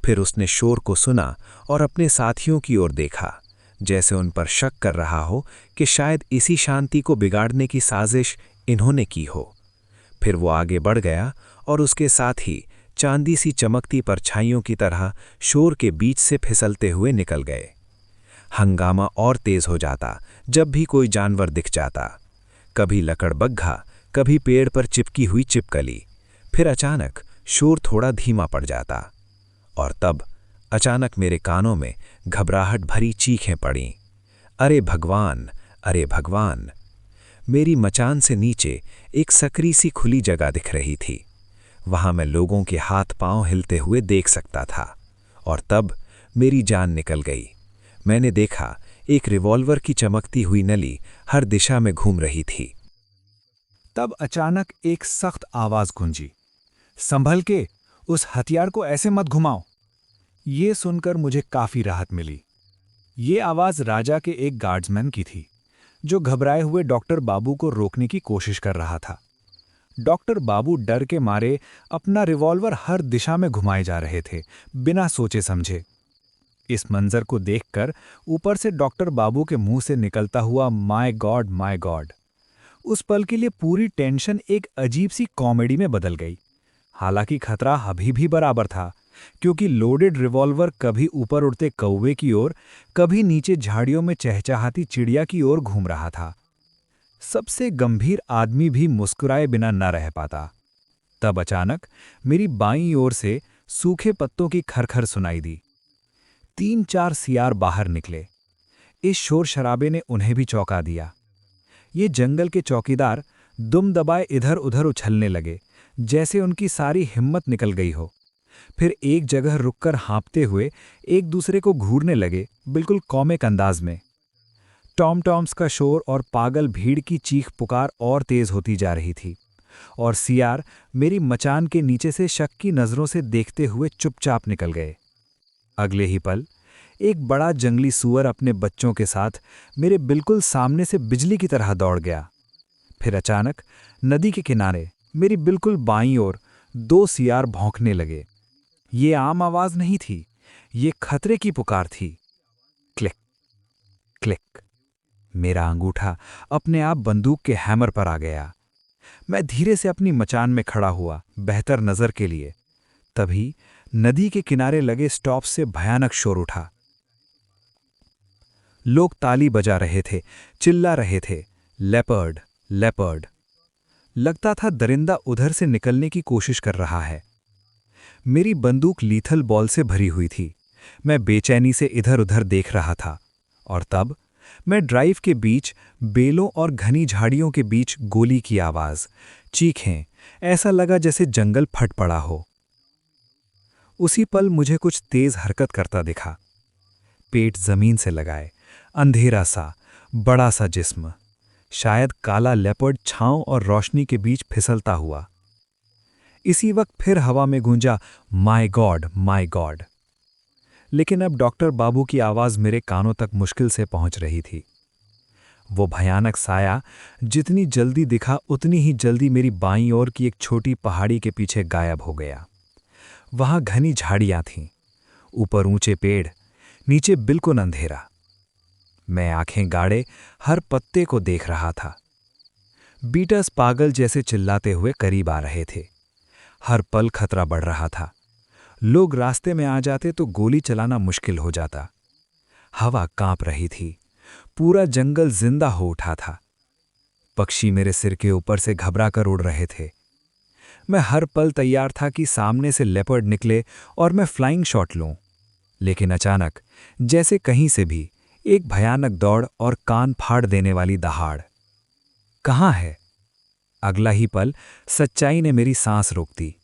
फिर उसने शोर को सुना और अपने साथियों की ओर देखा, जैसे उन पर शक कर रहा हो कि शायद इसी शांति को बिगाड़ने की साजिश इन्होंने की हो। फिर वो आगे बढ़ गया और उसके साथी चांदी सी चमकती परछाइयों की तरह शोर के बीच से फिसलते हुए निकल गए। हंगामा और तेज हो जाता जब भी कोई जानवर दिख जाता, कभी लकड़बग्घा, कभी पेड़ पर चिपकी हुई चिपकली। फिर अचानक शोर थोड़ा धीमा पड़ जाता और तब अचानक मेरे कानों में घबराहट भरी चीखें पड़ीं। अरे भगवान, अरे भगवान! मेरी मचान से नीचे एक सकरी सी खुली जगह दिख रही थी। वहां मैं लोगों के हाथ पांव हिलते हुए देख सकता था। और तब मेरी जान निकल गई। मैंने देखा एक रिवॉल्वर की चमकती हुई नली हर दिशा में घूम रही थी। तब अचानक एक सख्त आवाज गूंजी, संभल के, उस हथियार को ऐसे मत घुमाओ। ये सुनकर मुझे काफी राहत मिली। ये आवाज राजा के एक गार्ड्समैन की थी, जो घबराए हुए डॉक्टर बाबू को रोकने की कोशिश कर रहा था। डॉक्टर बाबू डर के मारे अपना रिवॉल्वर हर दिशा में घुमाए जा रहे थे, बिना सोचे समझे। इस मंजर को देखकर ऊपर से डॉक्टर बाबू के मुंह से निकलता हुआ माय गॉड, माय गॉड, उस पल के लिए पूरी टेंशन एक अजीब सी कॉमेडी में बदल गई। हालांकि खतरा अभी भी बराबर था, क्योंकि लोडेड रिवॉल्वर कभी ऊपर उड़ते कौवे की ओर, कभी नीचे झाड़ियों में चहचहाती चिड़िया की ओर घूम रहा था। सबसे गंभीर आदमी भी मुस्कुराए बिना न रह पाता। तब अचानक मेरी बाईं ओर से सूखे पत्तों की खरखर सुनाई दी। 3-4 सियार बाहर निकले। इस शोर शराबे ने उन्हें भी चौंका दिया। ये जंगल के चौकीदार दुम दबाए इधर उधर उछलने लगे, जैसे उनकी सारी हिम्मत निकल गई हो। फिर एक जगह रुककर हाँपते हुए एक दूसरे को घूरने लगे, बिल्कुल कॉमिक अंदाज में। टॉम टॉम्स का शोर और पागल भीड़ की चीख पुकार और तेज होती जा रही थी, और सियार मेरी मचान के नीचे से शक की नजरों से देखते हुए चुपचाप निकल गए। अगले ही पल एक बड़ा जंगली सूअर अपने बच्चों के साथ मेरे बिल्कुल सामने से बिजली की तरह दौड़ गया। फिर अचानक नदी के किनारे मेरी बिल्कुल बाईं ओर 2 सियार भौंकने लगे। ये आम आवाज नहीं थी, ये खतरे की पुकार थी। क्लिक, क्लिक, मेरा अंगूठा अपने आप बंदूक के हैमर पर आ गया। मैं धीरे से अपनी मचान में खड़ा हुआ, बेहतर नजर के लिए। तभी नदी के किनारे लगे स्टॉप से भयानक शोर उठा। लोग ताली बजा रहे थे, चिल्ला रहे थे, लेपर्ड, लेपर्ड। लगता था दरिंदा उधर से निकलने की कोशिश कर रहा है। मेरी बंदूक लीथल बॉल से भरी हुई थी। मैं बेचैनी से इधर उधर देख रहा था। और तब मैं ड्राइव के बीच, बेलों और घनी झाड़ियों के बीच गोली की आवाज, चीखें, ऐसा लगा जैसे जंगल फट पड़ा हो। उसी पल मुझे कुछ तेज हरकत करता दिखा। पेट जमीन से लगाए, अंधेरा सा, बड़ा सा जिस्म, शायद काला लेपर्ड छांव और रोशनी के बीच फिसलता हुआ। इसी वक्त फिर हवा में गूंजा, माय गॉड, माय गॉड। लेकिन अब डॉक्टर बाबू की आवाज मेरे कानों तक मुश्किल से पहुंच रही थी। वो भयानक साया जितनी जल्दी दिखा उतनी ही जल्दी मेरी बाईं ओर की एक छोटी पहाड़ी के पीछे गायब हो गया। वहां घनी झाड़ियां थीं, ऊपर ऊंचे पेड़, नीचे बिल्कुल अंधेरा। मैं आंखें गाड़े हर पत्ते को देख रहा था। बीटर्स पागल जैसे चिल्लाते हुए करीब आ रहे थे। हर पल खतरा बढ़ रहा था। लोग रास्ते में आ जाते तो गोली चलाना मुश्किल हो जाता। हवा कांप रही थी। पूरा जंगल जिंदा हो उठा था। पक्षी मेरे सिर के ऊपर से घबरा कर उड़ रहे थे। मैं हर पल तैयार था कि सामने से लेपर्ड निकले और मैं फ्लाइंग शॉट लूं। लेकिन अचानक, जैसे कहीं से भी, एक भयानक दौड़ और कान फाड़ देने वाली दहाड़। कहाँ है? अगला ही पल सच्चाई ने मेरी सांस रोक दी।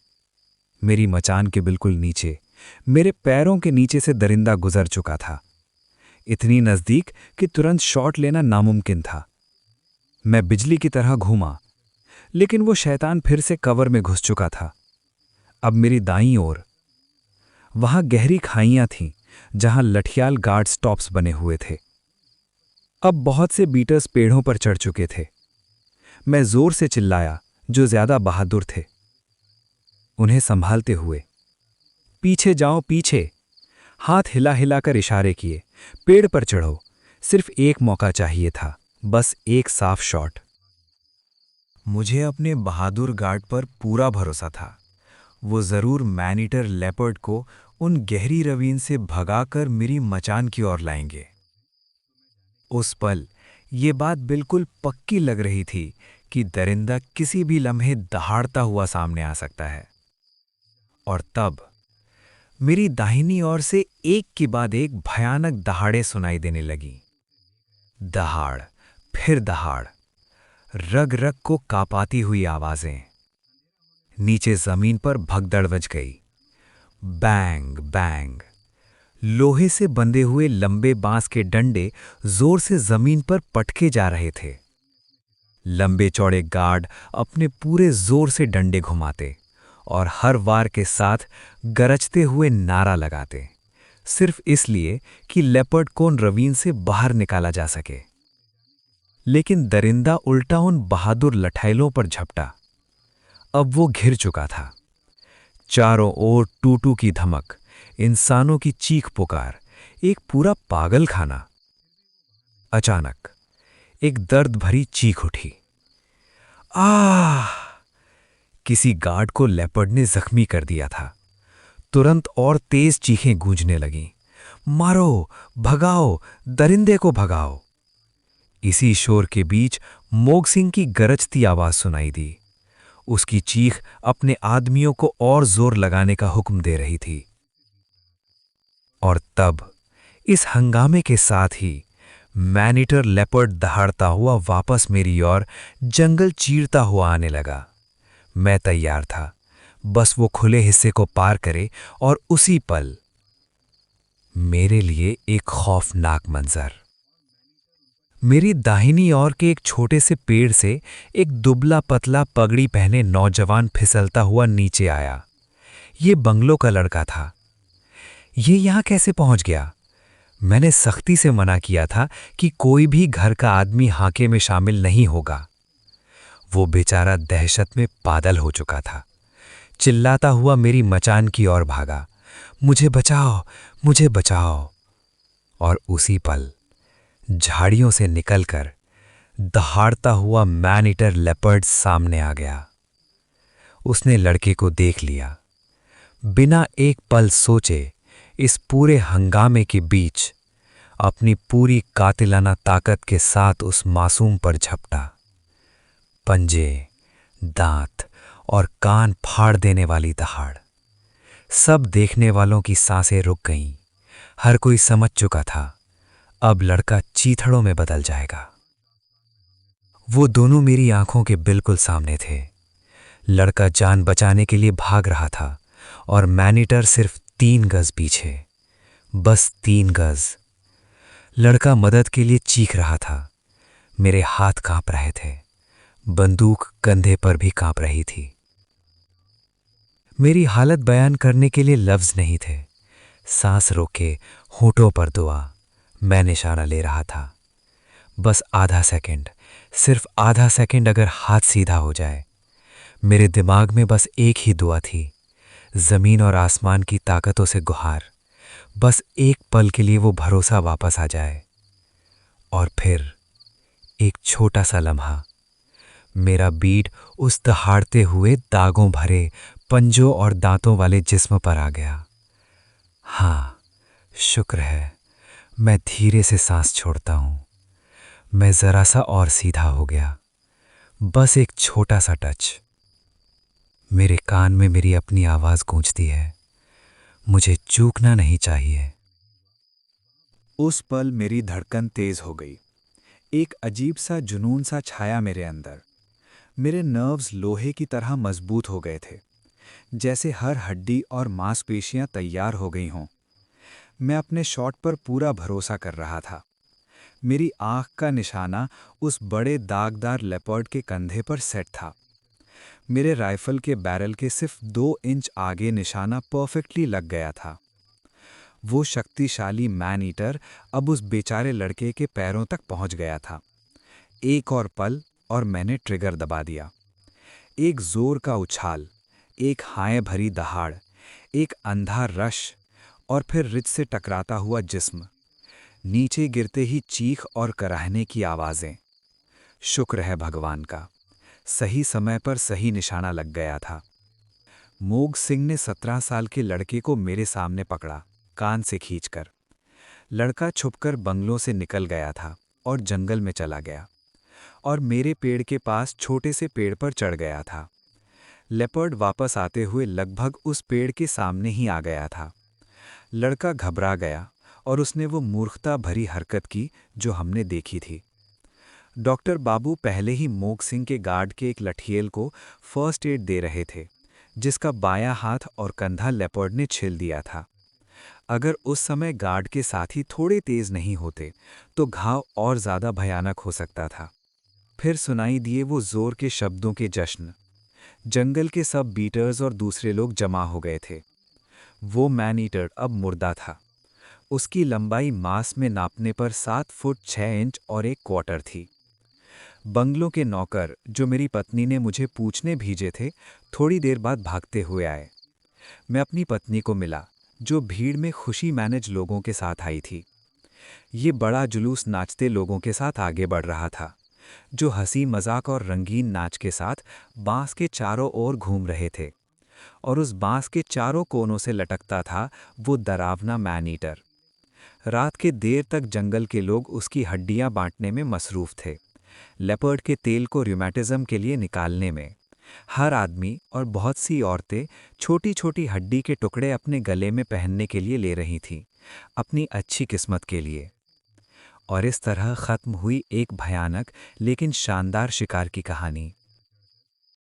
मेरी मचान के बिल्कुल नीचे, मेरे पैरों के नीचे से दरिंदा गुजर चुका था। इतनी नजदीक कि तुरंत शॉट लेना नामुमकिन था। मैं बिजली की तरह घूमा, लेकिन वो शैतान फिर से कवर में घुस चुका था। अब मेरी दाईं ओर, वहां गहरी खाइयां थीं जहां लठियाल गार्ड स्टॉप्स बने हुए थे। अब बहुत से बीटर्स पेड़ों पर चढ़ चुके थे। मैं जोर से चिल्लाया, जो ज्यादा बहादुर थे, उन्हें संभालते हुए, पीछे जाओ, पीछे। हाथ हिला हिलाकर इशारे किए, पेड़ पर चढ़ो। सिर्फ एक मौका चाहिए था, बस एक साफ शॉट। मुझे अपने बहादुर गार्ड पर पूरा भरोसा था। वो जरूर मैनीटर लेपर्ड को उन गहरी रवीन से भगाकर मेरी मचान की ओर लाएंगे। उस पल ये बात बिल्कुल पक्की लग रही थी कि दरिंदा किसी भी लम्हे दहाड़ता हुआ सामने आ सकता है। और तब मेरी दाहिनी ओर से एक के बाद एक भयानक दहाड़े सुनाई देने लगी। दहाड़, फिर दहाड़, रग रग को कांपाती हुई आवाजें। नीचे जमीन पर भगदड़ बज गई। Bang bang. लोहे से बंधे हुए लंबे बांस के डंडे जोर से जमीन पर पटके जा रहे थे। लंबे चौड़े गार्ड अपने पूरे जोर से डंडे घुमाते और हर वार के साथ गरजते हुए नारा लगाते, सिर्फ इसलिए कि लेपर्ड को उन रवीन से बाहर निकाला जा सके। लेकिन दरिंदा उल्टा उन बहादुर लठाइलों पर झपटा। अब वो घिर चुका था। चारों ओर टूटू की धमक, इंसानों की चीख पुकार, एक पूरा पागल खाना। अचानक एक दर्द भरी चीख उठी। आह! किसी गार्ड को लेपर्ड ने जख्मी कर दिया था। तुरंत और तेज चीखें गूंजने लगीं। मारो, भगाओ, दरिंदे को भगाओ। इसी शोर के बीच मोग सिंह की गरजती आवाज सुनाई दी। उसकी चीख अपने आदमियों को और जोर लगाने का हुक्म दे रही थी। और तब इस हंगामे के साथ ही मैनीटर लेपर्ड दहाड़ता हुआ वापस मेरी ओर जंगल चीरता हुआ आने लगा। मैं तैयार था, बस वो खुले हिस्से को पार करे और उसी पल मेरे लिए एक खौफनाक मंजर। मेरी दाहिनी ओर के एक छोटे से पेड़ से एक दुबला पतला पगड़ी पहने नौजवान फिसलता हुआ नीचे आया। ये बंगलों का लड़का था। ये यहां कैसे पहुंच गया? मैंने सख्ती से मना किया था कि कोई भी घर का आदमी हाके में शामिल नहीं होगा। वो बेचारा दहशत में पागल हो चुका था। चिल्लाता हुआ मेरी मचान की ओर भागा, मुझे बचाओ, मुझे बचाओ। और उसी पल झाड़ियों से निकलकर दहाड़ता हुआ मैन ईटर लेपर्ड सामने आ गया। उसने लड़के को देख लिया। बिना एक पल सोचे इस पूरे हंगामे के बीच अपनी पूरी कातिलाना ताकत के साथ उस मासूम पर झपटा। पंजे, दांत और कान फाड़ देने वाली दहाड़। सब देखने वालों की सांसें रुक गईं। हर कोई समझ चुका था, अब लड़का चीथड़ों में बदल जाएगा। वो दोनों मेरी आंखों के बिल्कुल सामने थे। लड़का जान बचाने के लिए भाग रहा था और मैनीटर सिर्फ 3 गज पीछे, बस 3 गज। लड़का मदद के लिए चीख रहा था। मेरे हाथ कांप रहे थे, बंदूक कंधे पर भी कांप रही थी। मेरी हालत बयान करने के लिए लफ्ज नहीं थे। सांस रोके, होठों पर दुआ, मैं निशाना ले रहा था। बस आधा सेकंड, सिर्फ आधा सेकंड अगर हाथ सीधा हो जाए। मेरे दिमाग में बस एक ही दुआ थी, जमीन और आसमान की ताकतों से गुहार, बस एक पल के लिए वो भरोसा वापस आ जाए। और फिर एक छोटा सा लम्हा, मेरा बीट उस दहाड़ते हुए दागों भरे पंजों और दांतों वाले जिस्म पर आ गया। हाँ, शुक्र है, मैं धीरे से सांस छोड़ता हूं। मैं जरा सा और सीधा हो गया, बस एक छोटा सा टच। मेरे कान में मेरी अपनी आवाज गूंजती है, मुझे चूकना नहीं चाहिए। उस पल मेरी धड़कन तेज हो गई। एक अजीब सा जुनून सा छाया मेरे अंदर। मेरे नर्व्स लोहे की तरह मजबूत हो गए थे, जैसे हर हड्डी और मांसपेशियां तैयार हो गई हों। मैं अपने शॉट पर पूरा भरोसा कर रहा था। मेरी आंख का निशाना उस बड़े दागदार लेपर्ड के कंधे पर सेट था। मेरे राइफल के बैरल के सिर्फ 2 इंच आगे निशाना परफेक्टली लग गया था। वो शक्तिशाली मैन ईटर अब उस बेचारे लड़के के पैरों तक पहुंच गया था। एक और पल और मैंने ट्रिगर दबा दिया। एक जोर का उछाल, एक हाय भरी दहाड़, एक अंधा रश और फिर रिज से टकराता हुआ जिस्म। नीचे गिरते ही चीख और कराहने की आवाजें। शुक्र है भगवान का, सही समय पर सही निशाना लग गया था। मोग सिंह ने 17 साल के लड़के को मेरे सामने पकड़ा, कान से खींचकर। लड़का छुपकर बंगलों से निकल गया था और जंगल में चला गया, और मेरे पेड़ के पास छोटे से पेड़ पर चढ़ गया था। लेपर्ड वापस आते हुए लगभग उस पेड़ के सामने ही आ गया था। लड़का घबरा गया और उसने वो मूर्खता भरी हरकत की जो हमने देखी थी। डॉक्टर बाबू पहले ही मोग सिंह के गार्ड के एक लठियल को फर्स्ट एड दे रहे थे, जिसका बायां हाथ और कंधा लेपर्ड ने छिल दिया था। अगर उस समय गार्ड के साथी थोड़े तेज नहीं होते तो घाव और ज्यादा भयानक हो सकता था। फिर सुनाई दिए वो जोर के शब्दों के जश्न। जंगल के सब बीटर्स और दूसरे लोग जमा हो गए थे। वो मैन ईटर अब मुर्दा था। उसकी लंबाई मास में नापने पर 7 फुट 6 इंच और 1 क्वार्टर थी। बंगलों के नौकर जो मेरी पत्नी ने मुझे पूछने भेजे थे, थोड़ी देर बाद भागते हुए आए। मैं अपनी पत्नी को मिला, जो भीड़ में खुशी मैनेज लोगों के साथ आई थी। ये बड़ा जुलूस नाचते लोगों के साथ आगे बढ़ रहा था, जो हंसी मजाक और रंगीन नाच के साथ बांस के चारों ओर घूम रहे थे, और उस बांस के चारों कोनों से लटकता था वो डरावना मैन ईटर। रात के देर तक जंगल के लोग उसकी हड्डियां बांटने में मसरूफ थे, लेपर्ड के तेल को रूमेटिज्म के लिए निकालने में। हर आदमी और बहुत सी औरतें छोटी छोटी हड्डी के टुकड़े अपने गले में पहनने के लिए ले रही थीं, अपनी अच्छी किस्मत के लिए। और इस तरह ख़त्म हुई एक भयानक लेकिन शानदार शिकार की कहानी।